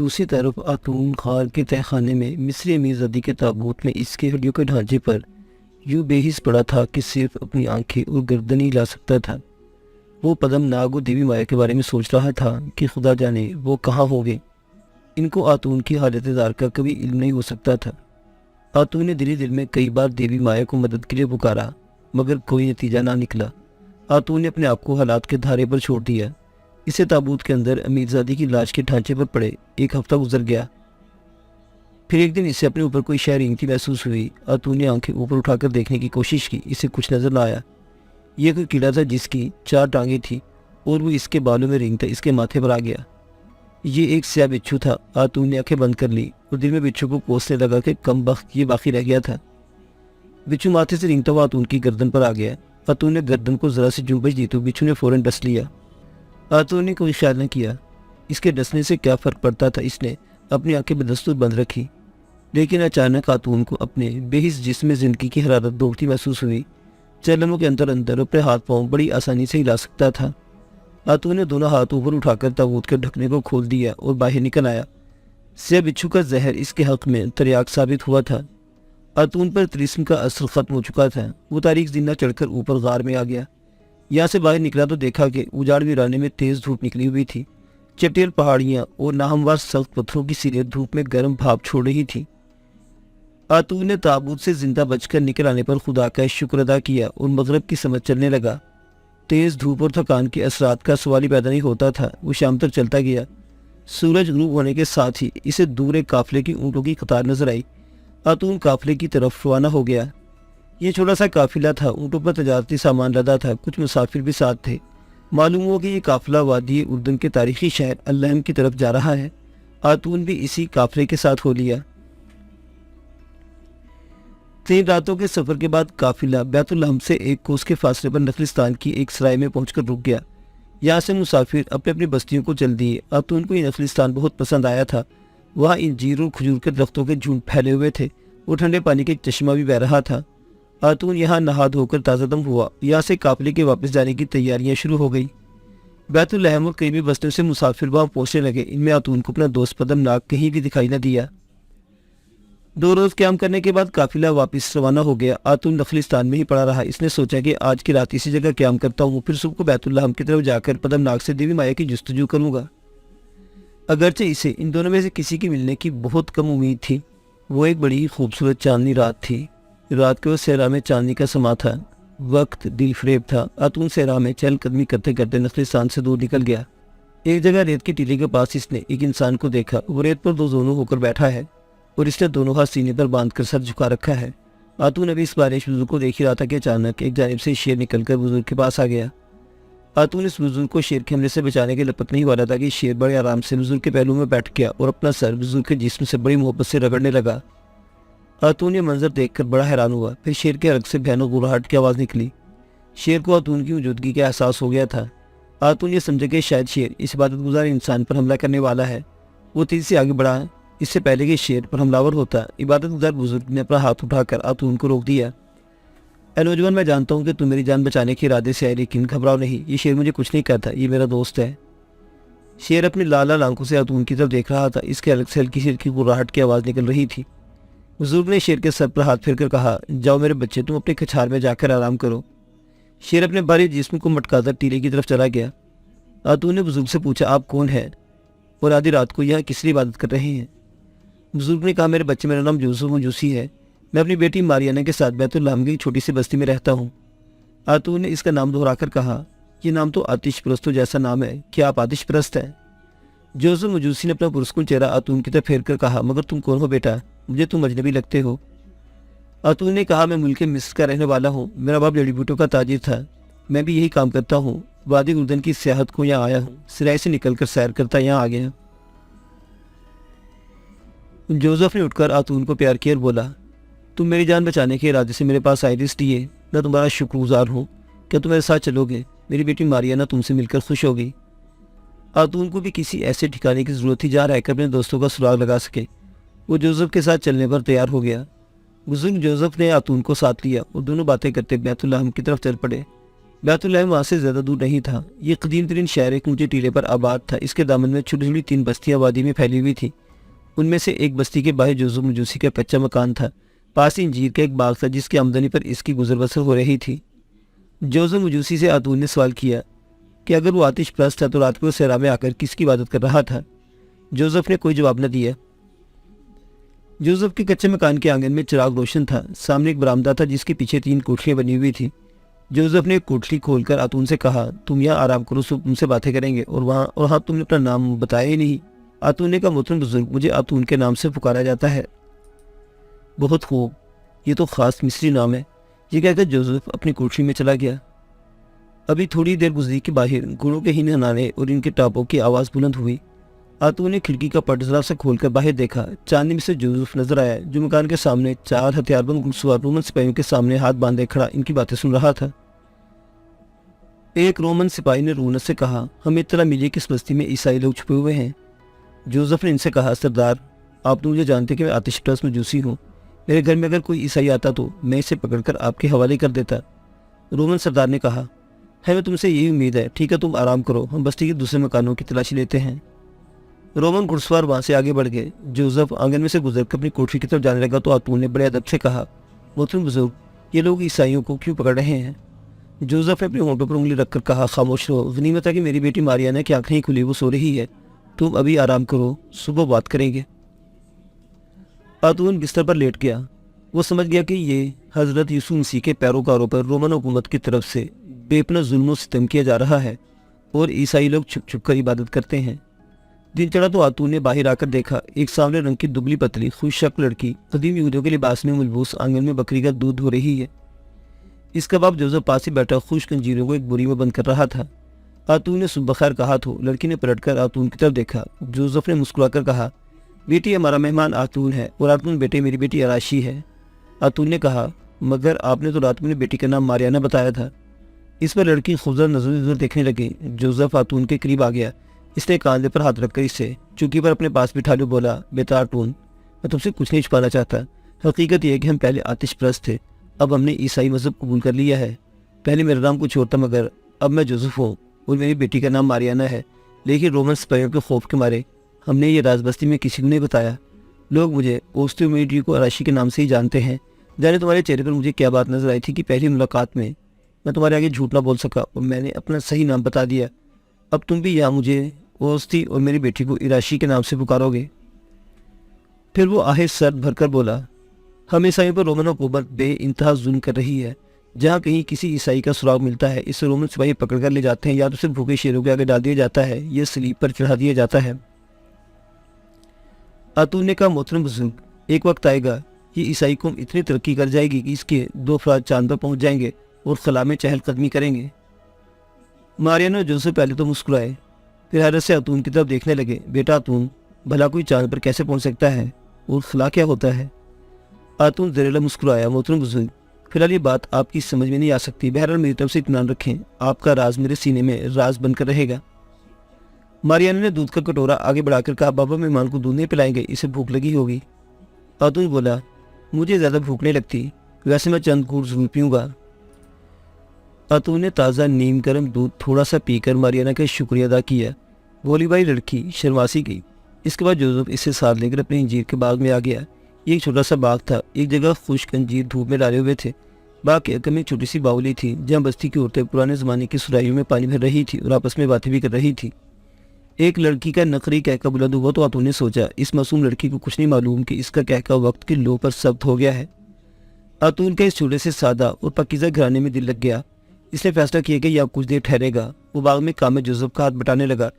दूसरी तरफ आतून खार के तहखाने में मिस्री अमीरजादी के ताबूत में इसके हड्डियों के ढांचे पर यूं बेहिस पड़ा था कि सिर्फ अपनी आंखें और गर्दन ही हिला सकता था। वो पदम नाग और देवी माया के बारे में सोच रहा था कि खुदा जाने वो कहाँ होंगे। इनको आतून की हालत ज़ार का कभी इल्म नहीं हो सकता था। आतून ने दिल में कई बार देवी माया को मदद के लिए पुकारा, मगर कोई नतीजा ना निकला। आतून ने अपने आप को हालात के धारे पर छोड़ दिया। इसे ताबूत के अंदर अमीरजादी की लाश के ढांचे पर पड़े 1 हफ्ता गुजर गया। फिर एक दिन इसे अपने ऊपर कोई शय रेंगती महसूस हुई। आतून ने आंखें ऊपर उठाकर देखने की कोशिश की। इसे कुछ नजर न आया। यह कोई कीड़ा था जिसकी 4 टांगें थी और वो इसके बालों में रेंगता इसके माथे पर आ गया। ये एक स्याह बिच्छू था। आतून ने आंखें बंद कर ली और दिल में बिच्छू को कोसने लगा कि कम वक्त ये बाकी रह गया था। बिच्छू माथे से रेंगता हुआ आतून की गर्दन पर आ गया। आतून ने गर्दन को जरा सी जुम्बश दी तो बिच्छू ने फौरन डस लिया। आतून ने कोई ख्याल न किया इसके डसने से क्या फर्क पड़ता था। इसने अपनी आंखें बदस्तूर बंद रखी। लेकिन अचानक आतून को अपने बेहिस जिस्म में जिंदगी की हरारत दौड़ती महसूस हुई। चलनों के अंदर अंदर अपने हाथ पांव बड़ी आसानी से हिला सकता था। आतून ने दोनों हाथ ऊपर उठाकर ताबूत के ढकने को खोल दिया और बाहर निकल आया। स्याह बिच्छू का जहर इसके हक में तरियाक साबित हुआ था। आतून पर तिलिस्म का असर खत्म हो चुका था। वो तारीख जिन्ना चढ़कर ऊपर गार में आ गया। यहाँ से बाहर निकला तो देखा कि उजाड़ वीराने में तेज धूप निकली हुई थी। चटेल पहाड़ियाँ और नाहमवार सख्त पत्थरों की सिरे धूप में गर्म भाप छोड़ रही थी। आतून ने ताबूत से जिंदा बचकर निकल आने पर खुदा का शुक्र अदा किया और मगरब की समझ चलने लगा। तेज धूप और थकान के असरात का सवाल ही पैदा नहीं होता था। वो शाम तक चलता गया। सूरज गुरूब होने के साथ ही इसे दूर एक काफिले की ऊँटों की कतार नजर आई। आतून काफिले की तरफ रवाना हो गया। ये छोटा सा काफिला था। ऊँटों पर तजारती सामान लदा था। कुछ मुसाफिर भी साथ थे। मालूम हुआ कि ये काफिला वादी उर्दन के तारीखी शहर अल्लहम की तरफ जा रहा है। आतून भी इसी काफिले के साथ हो लिया। 3 रातों के सफर के बाद काफिला बैतुल्लहम से 1 कोस के फासले पर नखलिस्तान की एक सराय में पहुंचकर रुक गया। यहाँ से मुसाफिर अपने अपनी बस्तियों को चल दिए। आतून को ये नखलिस्तान बहुत पसंद आया था। वहाँ इंजीर और खजूर के दरख्तों के झुंड फैले हुए थे और ठंडे पानी का एक चश्मा भी बह रहा था। आतून यहाँ नहा धोकर ताज़ादम हुआ। यहाँ से काफिले के वापस जाने की तैयारियां शुरू हो गई। बैतुल्लहम और करीबी बस्तियों से मुसाफिर वहाँ पहुँचने लगे। इनमें आतून को अपना दोस्त पदम नाग कहीं भी दिखाई न दिया। 2 रोज क्याम करने के बाद काफिला वापस रवाना हो गया। आतून नखलिस्तान में ही पड़ा रहा। इसने सोचा कि आज की रात इसी जगह क्याम करता हूँ, फिर सुबह को बैतुल्लहम की तरफ जाकर पदम नाग से देवी माया की जुस्तजू करूंगा। अगरचे इसे इन दोनों में से किसी की मिलने की बहुत कम उम्मीद थी। वो एक बड़ी खूबसूरत चांदनी रात थी। रात के वो सहरा में चांदनी का समा था। वक्त दिल फरेब था। आतून सहरा में चहलकदमी करते करते नखलिस्तान से दूर निकल गया। एक जगह रेत की टीले के पास इसने एक इंसान को देखा। वो रेत पर 2 जोनों होकर बैठा है और इसने दोनों हाथ सीने पर बांधकर सर झुका रखा है। आतून अभी इस बारिश बुजुर्ग को देख ही रहा था कि अचानक एक जानिब से शेर निकलकर बुजुर्ग के पास आ गया। आतून इस बुजुर्ग को शेर के हमले से बचाने के लपक नहीं वाला था कि शेर बड़े आराम से बुजुर्ग के पहलू में बैठ गया और अपना सर बुजुर्ग के जिस्म से बड़ी मोहब्बत से रगड़ने लगा। आतून ये मंजर देखकर बड़ा हैरान हुआ। फिर शेर के रग से भयानक गुर्राहट की आवाज़ निकली। शेर को आतून की मौजूदगी का एहसास हो गया था। आतून ये समझे कि शायद शेर इस इबादतगुजार इंसान पर हमला करने वाला है। वो तेजी से आगे बढ़ा। इससे पहले कि शेर पर हमलावर होता, इबादतगुजार बुजुर्ग ने अपना हाथ उठाकर आतून को रोक दिया। ऐ नौजवान, मैं जानता हूँ कि तुम मेरी जान बचाने के इरादे से आए, लेकिन घबराओ नहीं। ये शेर मुझे कुछ नहीं कहता। ये मेरा दोस्त है। शेर अपनी लाल लाल आंखों से आतून की तरफ देख रहा था। इसके अलग से हल्की सी गुर्राहट की आवाज़ निकल रही थी। बुजुर्ग ने शेर के सर पर हाथ फेरकर कहा, जाओ मेरे बच्चे, तुम अपने कछार में जाकर आराम करो। शेर अपने बारी जिस्म को मटकाकर टीले की तरफ चला गया। आतून ने बुजुर्ग से पूछा, आप कौन हैं और आधी रात को यहाँ किस लिए इबादत कर रहे हैं? बुजुर्ग ने कहा, मेरे बच्चे, मेरा नाम यूसुफ मजूसी है। मैं अपनी बेटी मारियाना के साथ बैतुल्लहम की छोटी सी बस्ती में रहता हूँ। आतून ने इसका नाम दोहराकर कहा, यह नाम तो आतिश परस्तों जैसा नाम है। क्या आप आतिश परस्त हैं? यूसुफ मजूसी ने अपना पुरस्कुन चेहरा आतून की तरफ फेर कर कहा, मगर तुम कौन हो बेटा? मुझे तुम अजनबी लगते हो। आतून ने कहा, मैं मुल्क मिस्र का रहने वाला हूँ। मेरा बाप जड़ी बूटों का ताजिर था। मैं भी यही काम करता हूँ। वादी उर्दन की सियाहत को यहाँ आया हूँ। सराय से निकलकर सैर करता यहाँ आ गया। जोसेफ ने उठकर आतून को प्यार किया और बोला, तुम मेरी जान बचाने के इरादे से मेरे पास आए, इसलिए मैं तुम्हारा शुक्रगुजार हूँ। क्या तुम मेरे साथ चलोगे? मेरी बेटी मारियाना तुमसे मिलकर खुश होगी। आतून को भी किसी ऐसे ठिकाने की जरूरत थी जहाँ रहकर अपने दोस्तों का सुराग लगा सके। वो जोसेफ के साथ चलने पर तैयार हो गया। बुजुर्ग जोसेफ ने आतून को साथ लिया और दोनों बातें करते बैतुल्लहम की तरफ चल पड़े। बैतुलहम वहाँ से ज़्यादा दूर नहीं था। ये कदीम तरीन शहर एक ऊंचे टीले पर आबाद था। इसके दामन में छोटी छोटी 3 बस्तियाँ आबादी में फैली हुई थी। उनमें से एक बस्ती के बाहर जोसेफ मजूसी का कच्चा मकान था। पास ही इंजीर का एक बाग था जिसकी आमदनी पर इसकी गुजर बसर हो रही थी। जोसेफ मजूसी से आतून ने सवाल किया कि अगर वो आतिश परस्त था तो रात को सहरा में आकर किसकी इबादत कर रहा था। जोसेफ ने कोई जवाब न दिया। जोसेफ के कच्चे मकान के आंगन में चिराग रोशन था। सामने एक बरामदा था जिसके पीछे 3 कोठरियां बनी हुई थी। जोसेफ ने एक कोठरी खोलकर आतून से कहा, तुम यहाँ आराम करो, सब तुमसे बातें करेंगे। और हाँ, तुमने अपना नाम बताया ही नहीं। आतून ने कहा, मोहतरम बुजुर्ग, मुझे आतून के नाम से पुकारा जाता है। बहुत खूब, ये तो खास मिस्री नाम है। ये कहकर जोसेफ अपनी कोठरी में चला गया। अभी थोड़ी देर गुजरी के बाहर घोड़ों के हिन हनाने और इनके टापों की आवाज़ बुलंद हुई। आतून ने खिड़की का पर्दा जरा सा खोलकर बाहर देखा। चांदनी में से जोसेफ नजर आया, जो मकान के सामने 4 हथियारबंद घुड़सवार रोमन सिपाहियों के सामने हाथ बांधे खड़ा इनकी बातें सुन रहा था। एक रोमन सिपाही ने रूनत से कहा, हमें इत्तला मिली कि इस बस्ती में ईसाई लोग छुपे हुए हैं। जोसेफ ने इनसे कहा, सरदार, आप तो मुझे जानते कि मैं आतिशप्रेस मजूसी हूँ। मेरे घर में अगर कोई ईसाई आता तो मैं इसे पकड़कर आपके हवाले कर देता। रोमन सरदार ने कहा, हमें तुमसे यही उम्मीद है। ठीक है, तुम आराम करो, हम बस्ती के दूसरे मकानों की तलाशी लेते हैं। रोमन घुड़सवार वहां से आगे बढ़ गए। जोसेफ आंगन में से गुजरकर अपनी कोठरी की तरफ जाने लगा तो आतून ने बड़े अदब से कहा, मोहतरम बुजुर्ग, ये लोग ईसाइयों को क्यों पकड़ रहे हैं। जोसेफ ने अपने होंठों पर उंगली रखकर कहा, खामोश रहो। गनीमत है कि मेरी बेटी मारियाना की आंखें ही खुली, वो सो रही है। तुम अभी आराम करो, सुबह बात करेंगे। आतून बिस्तर पर लेट गया। वो समझ गया कि ये हजरत यूसुफ मसीह के पैरोकारों पर रोमन हुकूमत की तरफ से बेपना जुल्म और सितम किया जा रहा है और ईसाई लोग छुप छुप कर इबादत करते हैं। दिन चढ़ा तो आतून ने बाहर आकर देखा, एक सांवले रंग की दुबली पतली खुश शक्ल लड़की कदीम यहूदियों के लिबास में मलबूस आंगन में बकरी का दूध धो रही है। इसका बाप जोसेफ पास ही बैठा खुश कंजीरों को एक बोरी में बंद कर रहा था। आतून ने सुबह खैर कहा तो लड़की ने पलटकर आतून की तरफ देखा। जोसेफ ने मुस्कुराकर कहा, बेटी, हमारा मेहमान आतून है और आतून बेटे मेरी बेटी अराशी है। आतून ने कहा, मगर आपने तो रात में अपनी बेटी का नाम मारियाना बताया था। इस पर लड़की खुजर नजर देखने लगी। जोसेफ आतून के करीब आ गया। इसने कांधे पर हाथ रखकर इसे चौकी पर अपने पास बिठा लो। बोला, बेटा आतून, मैं तुमसे कुछ नहीं छुपाना चाहता। हकीकत यह है कि हम पहले आतिशप्रस्त थे, अब हमने ईसाई मजहब कबूल कर लिया है। पहले मेरा नाम कुछ और था, मगर अब मैं जोसेफ हूँ और मेरी बेटी का नाम मारियाना है। लेकिन रोमन सिपाहियों के खौफ के मारे हमने ये राज बस्ती में किसी को नहीं बताया। लोग मुझे ओस्टियोमेडी को अराशी के नाम से ही जानते हैं। जाने तुम्हारे चेहरे पर मुझे क्या बात नजर आई थी कि पहली मुलाकात में मैं तुम्हारे आगे झूठ ना बोल सका और मैंने अपना सही नाम बता दिया। अब तुम भी यहाँ मुझे ओस्ती और मेरी बेटी को इराशी के नाम से पुकारोगे। फिर वो आहे सर भरकर बोला, हम ईसाइयों पर रोमन हुकूमत बे इंतहा जुल्म कर रही है। जहाँ कहीं किसी ईसाई का सुराग मिलता है, इसे रोमन सिपाही पकड़ कर ले जाते हैं या तो सिर्फ भूखे शेरों के आगे डाल दिया जाता है, ये सलीब पर चढ़ा दिया जाता है। आतून ने कहा, मोहतरम बुजुर्ग, एक वक्त आएगा ये ईसाई कौम इतनी तरक्की कर जाएगी कि इसके 2 अफराद चांद पर पहुंच जाएंगे और खला में चहलकदमी करेंगे। मारियाना और जोसेफ पहले तो मुस्कुराए, फिर हैरत से आतून की तरफ देखने लगे। बेटा आतून, भला कोई चांद पर कैसे पहुंच सकता है और खला क्या होता है। आतून जरेला मुस्कुराया, मोहतरम बुजुर्ग, फिलहाल ये बात आपकी समझ में नहीं आ सकती। बहरहाल मेरी तरफ से इत्मीनान रखें, आपका राज मेरे सीने में राज बनकर रहेगा। मारियाना ने दूध का कटोरा आगे बढ़ाकर कहा, बाबा, मेहमान को दूध नहीं पिलाएंगे, इसे भूख लगी होगी। आतून बोला, मुझे ज़्यादा भूख नहीं लगती, वैसे मैं चंद घूंट जरूर पीऊँगा। आतून ने ताज़ा नीम गर्म दूध थोड़ा सा पीकर मारियाना का शुक्रिया अदा किया। भोली भाई लड़की शर्मासी गई। इसके बाद जोसेफ इसे साथ लेकर अपने अंजीर के बाग में आ गया। ये एक छोटा सा बाग था। एक जगह खुश्क अंजीर धूप में डाले हुए थे। बाग के अकम में एक छोटी सी बाउली थी जहाँ बस्ती की औरतें पुराने ज़माने की सुराहियों में पानी भर रही थी और आपस में बातें भी कर रही थी। एक लड़की का नकरी कहका बुलंद हुआ तो आतून ने सोचा, इस मासूम लड़की को कुछ नहीं मालूम कि इसका कहका वक्त की लो पर सब्त हो गया है। आतून का इस छोटे से सादा और पकीज़ा घराने में दिल लग गया। इसने फैसला किया कि यह कुछ देर ठहरेगा। वो बाग में काम में जोसेफ का हाथ बटाने लगा।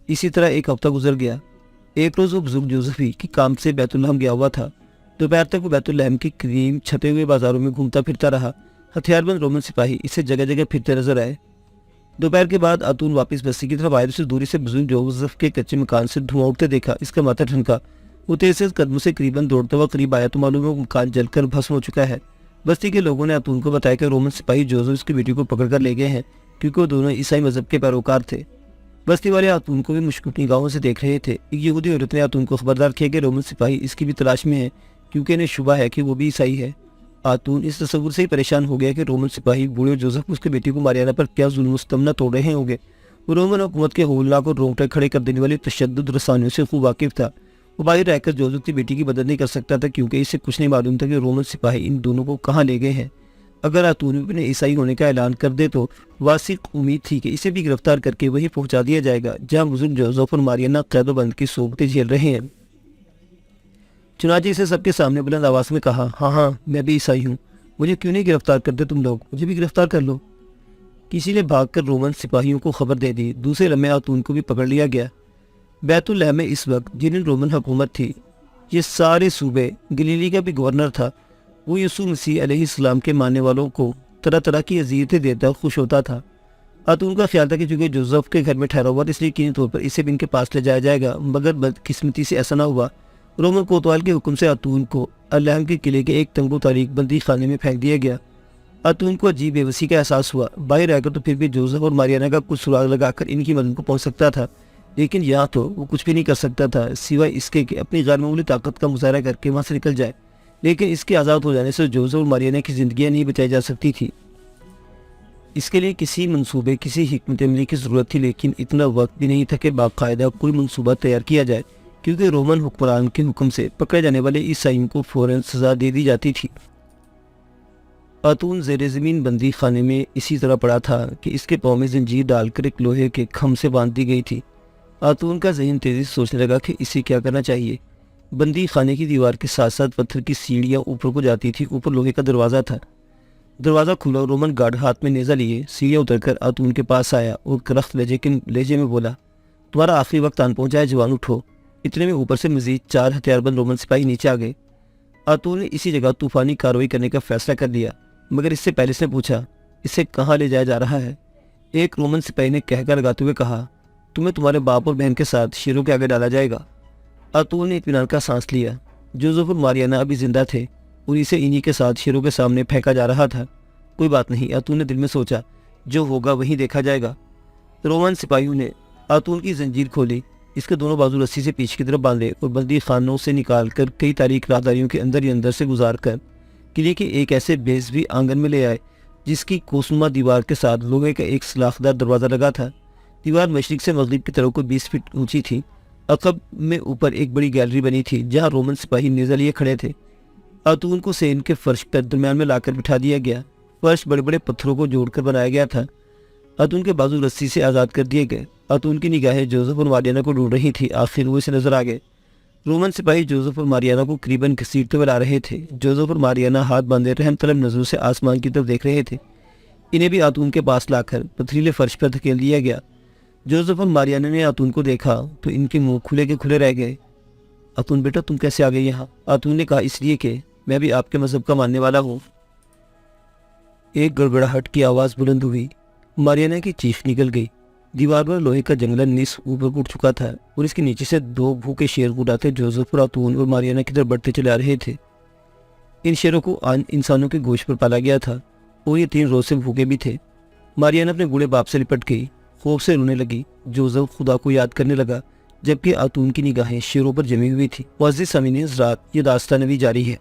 इसी तरह एक हफ्ता गुजर गया। एक रोज़ वो बुजुर्ग जोसेफ ही कि काम से बैतुल्लहम गया हुआ था। दोपहर तक वो बैतुल्लहम के करीब छते हुए बाजारों में घूमता फिरता रहा। हथियारबंद रोमन सिपाही इसे जगह जगह फिरते नजर आए। दोपहर के बाद आतून वापस बस्ती की तरफ आए। उसे दूरी से बुजुर्ग जोसेफ के कच्चे मकान से धुआं उठते देखा। इसका माथा ठनका। वो तेज से कदमों से करीबन दौड़ता हुआ करीब आया तो मालूम है वो मकान जलकर भस्म हो चुका है। बस्ती के लोगों ने आतून को बताया कि रोमन सिपाही जोसेफ की बेटी को पकड़कर ले गए हैं, क्योंकि वो दोनों ईसाई मजहब के पैरोकार थे। बस्ती वाले आतून को भी मुश्किल निगाहों से देख रहे थे। एक यहूदी औरत ने आतून को खबरदार किया कि रोमन सिपाही इसकी भी तलाश में है, क्योंकि इन्हें शुबा है कि वो भी ईसाई है। आतून इस तस्वुर से ही परेशान हो गया कि रोमन सिपाही बूढ़े जोसेफ उसके बेटी को मारियाना पर क्या जुल्म तमना तोड़ रहे होंगे। वो रोमन हुकूमत के होलनाक और रोंगटे खड़े कर देने वाली तशद्दुद रसानियों से खूब वाकिफ था। वो बाहर रहकर जोसेफ की बेटी की मदद नहीं कर सकता था, क्योंकि इसे कुछ नहीं मालूम था कि रोमन सिपाही इन दोनों को कहाँ ले गए हैं। अगर आतून अपने ईसाई होने का ऐलान कर दे तो वासिक उम्मीद थी कि इसे भी गिरफ्तार करके वहीं पहुंचा दिया जाएगा जहां बुजुर्ग जोसेफ और मारियाना कैदोबंद की सोबतें झेल रहे हैं। चुनाचे इसे सबके सामने बुलंद आवाज में कहा, हाँ हाँ, मैं भी ईसाई हूँ, मुझे क्यों नहीं गिरफ्तार करते तुम लोग, मुझे भी गिरफ्तार कर लो। किसी ने भागकर रोमन सिपाहियों को खबर दे दी। दूसरे लम्हे आतून को भी पकड़ लिया गया। बैतुल में इस वक्त जिन रोमन हुकूमत थी, ये सारे सूबे, गलीली का भी गवर्नर था। वो यीशु मसीह अलैहिस्सलाम के मानने वालों को तरह तरह की अज़ियतें देता खुश होता था। आतून का ख्याल था कि चूंकि जोसेफ के घर में ठहरा हुआ था, इसलिए यकीनी तौर पर इसे भी इनके पास ले जाया जाएगा। मगर बदकिस्मती से ऐसा ना हुआ। रोमन कोतवाल के हुक्म से आतून को अल्लाह के किले के एक तंबू तारीख बंदी खाने में फेंक दिया गया। आतून को अजीब बेबसी का एहसास हुआ। बाहर रहकर तो फिर भी जोसेफ और मारियाना का कुछ सुराग लगाकर इनकी मदद को पहुंच सकता था, लेकिन यहाँ तो वो कुछ भी नहीं कर सकता था सिवाय इसके कि अपनी गैर मामूली ताकत का मुजाहरा करके वहाँ से निकल जाए। लेकिन इसके आज़ाद हो जाने से जोसेफ और मारियाना की जिंदगियाँ नहीं बचाई जा सकती थी। इसके लिए किसी मंसूबे, किसी हिकमत अमली की ज़रूरत थी, लेकिन इतना वक्त भी नहीं था कि बाकायदा कोई मंसूबा तैयार किया जाए, क्योंकि रोमन हुक्मरान के हुक्म से पकड़े जाने वाले ईसाइयों को फ़ौरन सज़ा दे दी जाती थी। आतून ज़ेरे ज़मीन बंदी खाने में इसी तरह पड़ा था कि इसके पाँव में जंजीर डालकर एक लोहे के खम से बांध दी गई थी। आतून का ज़हन तेज़ी से सोचने लगा कि इसे क्या करना चाहिए। बंदी खाने की दीवार के साथ साथ पत्थर की सीढ़ियाँ ऊपर को जाती थी। ऊपर लोहे का दरवाज़ा था। दरवाज़ा खुला। रोमन गार्ड हाथ में नेज़ा लिए सीढ़ियाँ उतरकर आतून के पास आया और करख्त लहजे में बोला, तुम्हारा आखिरी वक्त आन पहुँचा है जवान, उठो। इतने में ऊपर से मजीद 4 हथियारबंद रोमन सिपाही नीचे आ गए। आतून ने इसी जगह तूफानी कार्रवाई करने का फैसला कर लिया, मगर इससे पहले इसने पूछा, इसे कहाँ ले जाया जा रहा है। एक रोमन सिपाही ने कहकर लगाते हुए कहा, तुम्हें तुम्हारे बाप और बहन के साथ शेरों के आगे डाला जाएगा। आतून ने इत्मीनान का सांस लिया। जोसेफ और मारियाना अभी जिंदा थे और इसे इन्हीं के साथ शेरों के सामने फेंका जा रहा था। कोई बात नहीं, आतून ने दिल में सोचा, जो होगा वहीं देखा जाएगा। रोमन सिपाहियों ने आतून की जंजीर खोली, इसके दोनों बाजू रस्सी से पीछे की तरफ बांधे और बंदी खानों से निकालकर कई तारीख राहदारियों के अंदर ही अंदर से गुजार कर किले के एक ऐसे बेसवी आंगन में ले आए जिसकी कोसनुमा दीवार के साथ लोहे का एक सलाखदार दरवाज़ा लगा था। दीवार मशरिक से मगरिब की तरफ को 20 फीट ऊंची थी। अकब में ऊपर एक बड़ी गैलरी बनी थी जहां रोमन सिपाही नेज़ा लिए खड़े थे। आतून को सेन के फर्श पर दरमियान में लाकर बिठा दिया गया। फर्श बड़े बड़े पत्थरों को जोड़कर बनाया गया था। आतून के बाजू रस्सी से आज़ाद कर दिए गए। आतून की निगाहें जोसेफ और मारियाना को ढूंढ रही थी। आखिर वो इसे नजर आ गए। रोमन सिपाही जोसेफ और मारियाना को करीबन घसीटते हुए ला रहे थे। जोसेफ और मारियाना हाथ बांधे रहम तलब नजरों से आसमान की तरफ देख रहे थे। इन्हें भी आतून के पास लाकर पथरीले फर्श पर धकेल दिया गया। जोसेफ और मारियाना ने आतून को देखा तो इनके मुंह खुले के खुले रह गए। आतून बेटा, तुम कैसे आ गए यहाँ? आतून ने कहा, इसलिए कि मैं भी आपके मजहब का मानने वाला हूँ। एक गड़गड़ाहट की आवाज़ बुलंद हुई। मारियाना की चीख निकल गई। दीवार पर लोहे का जंगला निस ऊपर उठ चुका था और इसके नीचे से 2 भूखे शेर उड़ाते जोसेफ और आतून और मारियाना की तरफ बढ़ते चले आ रहे थे। इन शेरों को इंसानों के गोश्त पर पाला गया था और ये 3 रोज से भूखे भी थे। मारियाना अपने बूढ़े बाप से लिपट गई, खौफ से रोने लगी। जोसेफ खुदा को याद करने लगा, जबकि आतून की निगाहें शेरों पर जमी हुई थी। मुअज़्ज़िज़ सामीन हज़रात, ये दास्तान अभी जारी है।